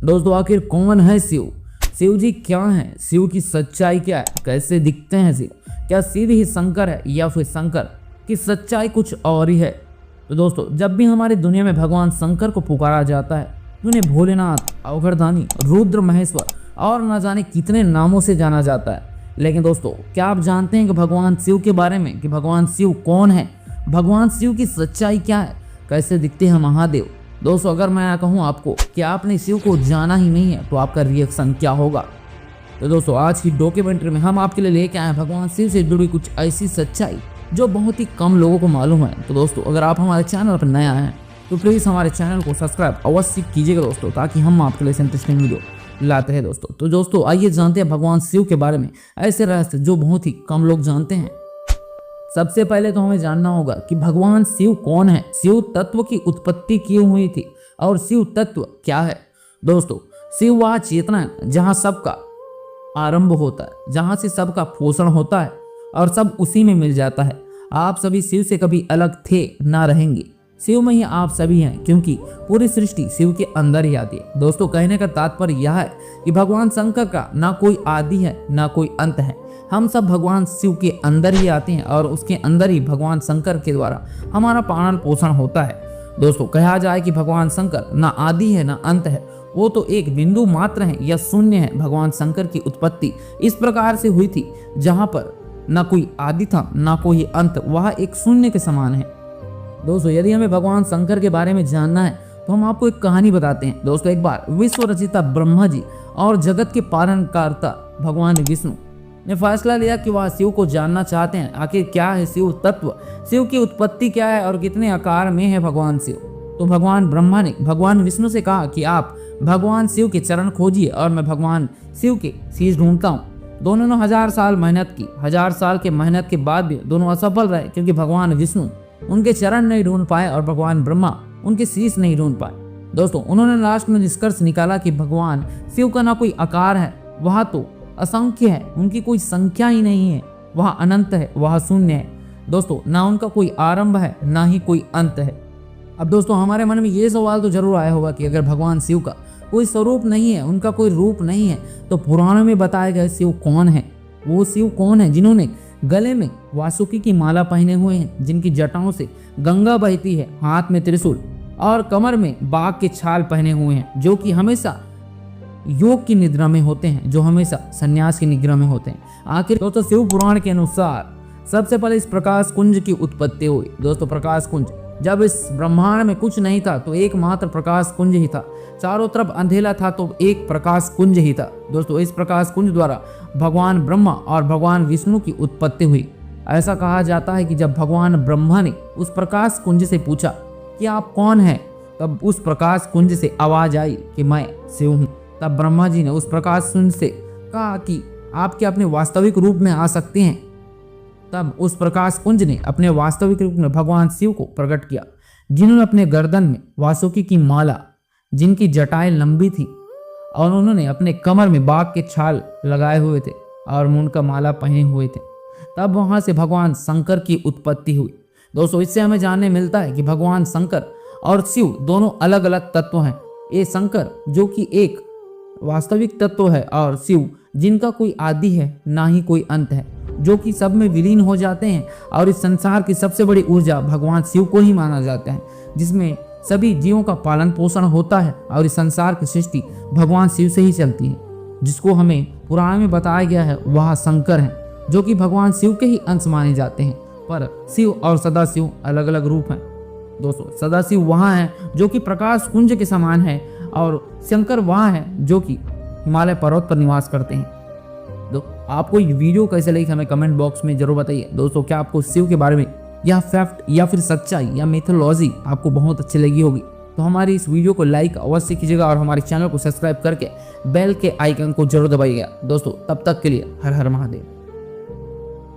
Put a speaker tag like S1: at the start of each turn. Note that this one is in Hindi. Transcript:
S1: दोस्तों आखिर कौन है शिव? शिव जी क्या हैं? शिव की सच्चाई क्या है? कैसे दिखते हैं शिव? क्या शिव ही शंकर है या फिर शंकर की सच्चाई कुछ और ही है? तो दोस्तों जब भी हमारी दुनिया में भगवान शंकर को पुकारा जाता है तो उन्हें भोलेनाथ, अवघड़दानी, रुद्र महेश्वर और न जाने कितने नामों से जाना जाता है। लेकिन दोस्तों क्या आप जानते हैं कि भगवान शिव के बारे में, कि भगवान शिव कौन है? भगवान शिव की सच्चाई क्या है? कैसे दिखते हैं महादेव? दोस्तों अगर मैं कहूँ आपको कि आपने शिव को जाना ही नहीं है तो आपका रिएक्शन क्या होगा? तो दोस्तों आज की डॉक्यूमेंट्री में हम आपके लिए लेके आए भगवान शिव से जुड़ी कुछ ऐसी सच्चाई जो बहुत ही कम लोगों को मालूम है। तो दोस्तों अगर आप हमारे चैनल पर नया हैं तो प्लीज़ हमारे चैनल को सब्सक्राइब अवश्य कीजिएगा दोस्तों, ताकि हम आपके लिए इंटरेस्टिंग वीडियो लाते हैं दोस्तों। तो दोस्तों आइए जानते हैं भगवान शिव के बारे में ऐसे रहस्य जो बहुत ही कम लोग जानते हैं। सबसे पहले तो हमें जानना होगा कि भगवान शिव कौन है, शिव तत्व की उत्पत्ति क्यों हुई थी और शिव तत्व क्या है। दोस्तों शिव वह चेतना है जहाँ सबका आरंभ होता है, जहाँ से सबका पोषण होता है और सब उसी में मिल जाता है। आप सभी शिव से कभी अलग थे ना रहेंगे। शिव में ही आप सभी हैं, क्योंकि पूरी सृष्टि शिव के अंदर ही आती है। दोस्तों कहने का तात्पर्य यह है कि भगवान शंकर का ना कोई आदि है ना कोई अंत है। हम सब भगवान शिव के अंदर ही आते हैं और उसके अंदर ही भगवान शंकर के द्वारा हमारा पालन पोषण होता है। दोस्तों कहा जाए कि भगवान शंकर ना आदि है ना अंत है, वो तो एक बिंदु मात्र है या शून्य है। भगवान शंकर की उत्पत्ति इस प्रकार से हुई थी जहाँ पर ना कोई आदि था ना कोई अंत, वह एक शून्य के समान है। दोस्तों यदि हमें भगवान शंकर के बारे में जानना है तो हम आपको एक कहानी बताते हैं। दोस्तों एक बार विश्व रचिता ब्रह्मा जी और जगत के पालनकर्ता भगवान विष्णु ने फैसला लिया कि वह शिव को जानना चाहते हैं। आखिर क्या है शिव तत्व, शिव की उत्पत्ति क्या है और कितने आकार में है भगवान शिव। तो भगवान ब्रह्मा ने भगवान विष्णु से कहा कि आप भगवान शिव के चरण खोजिए और मैं भगवान शिव के शीश ढूंढता हूँ। दोनों ने 1000 साल मेहनत की। 1000 साल के मेहनत के बाद भी दोनों असफल रहे, क्योंकि भगवान विष्णु उनके चरण नहीं ढूंढ पाए और भगवान ब्रह्मा उनके शीश नहीं ढूंढ पाए। दोस्तों उन्होंने लास्ट में निष्कर्ष निकाला कि भगवान शिव का ना कोई आकार है, वह तो असंख्य है, उनकी कोई संख्या ही नहीं है, वह अनंत है, वह शून्य है। दोस्तों ना उनका कोई आरंभ है ना ही कोई अंत है। अब दोस्तों हमारे मन में ये सवाल तो जरूर आया होगा कि अगर भगवान शिव का कोई स्वरूप नहीं है, उनका कोई रूप नहीं है, तो पुराणों में बताए गए शिव कौन है? वो शिव कौन है जिन्होंने गले में वासुकी की माला पहने हुए हैं, जिनकी जटाओं से गंगा बहती है, हाथ में त्रिशूल और कमर में बाघ के छाल पहने हुए हैं, जो कि हमेशा योग की निद्रा में होते हैं, जो हमेशा संन्यास की निद्रा में होते हैं। आखिर दोस्तों शिव पुराण के अनुसार सबसे पहले इस प्रकाश कुंज की उत्पत्ति हुई। दोस्तों प्रकाश कुंज, जब इस ब्रह्मांड में कुछ नहीं था तो एकमात्र प्रकाश कुंज ही था। चारों तरफ अंधेरा था तो एक प्रकाश कुंज ही था। दोस्तों इस प्रकाश कुंज द्वारा भगवान ब्रह्मा और भगवान विष्णु की उत्पत्ति हुई। ऐसा कहा जाता है कि जब भगवान ब्रह्मा ने उस प्रकाश कुंज से पूछा कि आप कौन हैं, तब उस प्रकाश कुंज से आवाज आई कि मैं शिव हूँ। तब ब्रह्मा जी ने उस प्रकाश कुंज से कहा कि आप क्या अपने वास्तविक रूप में आ सकते हैं। तब उस प्रकाश कुंज ने अपने वास्तविक रूप में भगवान शिव को प्रकट किया, जिन्होंने अपने गर्दन में वासुकी की माला, जिनकी जटाएं लंबी थी, और उन्होंने अपने कमर में बाघ के छाल लगाए हुए थे और मुंड का माला पहने हुए थे। तब वहां से भगवान शंकर की उत्पत्ति हुई। दोस्तों इससे हमें जानने मिलता है कि भगवान शंकर और शिव दोनों अलग अलग तत्व हैं। ये शंकर जो कि एक वास्तविक तत्व है और शिव जिनका कोई आदि है ना ही कोई अंत है, जो कि सब में विलीन हो जाते हैं। और इस संसार की सबसे बड़ी ऊर्जा भगवान शिव को ही माना जाता है, जिसमें सभी जीवों का पालन पोषण होता है। और इस संसार की सृष्टि भगवान शिव से ही चलती है, जिसको हमें पुराण में बताया गया है वह शंकर है, जो कि भगवान शिव के ही अंश माने जाते हैं। पर शिव और सदाशिव अलग अलग रूप हैं। दोस्तों सदाशिव वहाँ है जो कि प्रकाश कुंज के समान है, और शंकर वहाँ है जो कि हिमालय पर्वत पर निवास करते हैं। आपको ये वीडियो कैसे लगी हमें कमेंट बॉक्स में जरूर बताइए। दोस्तों क्या आपको शिव के बारे में या फैक्ट या फिर सच्चाई या मिथोलॉजी आपको बहुत अच्छी लगी होगी तो हमारी इस वीडियो को लाइक अवश्य कीजिएगा और हमारे चैनल को सब्सक्राइब करके बेल के आइकन को जरूर दबाइएगा। दोस्तों तब तक के लिए हर हर महादेव।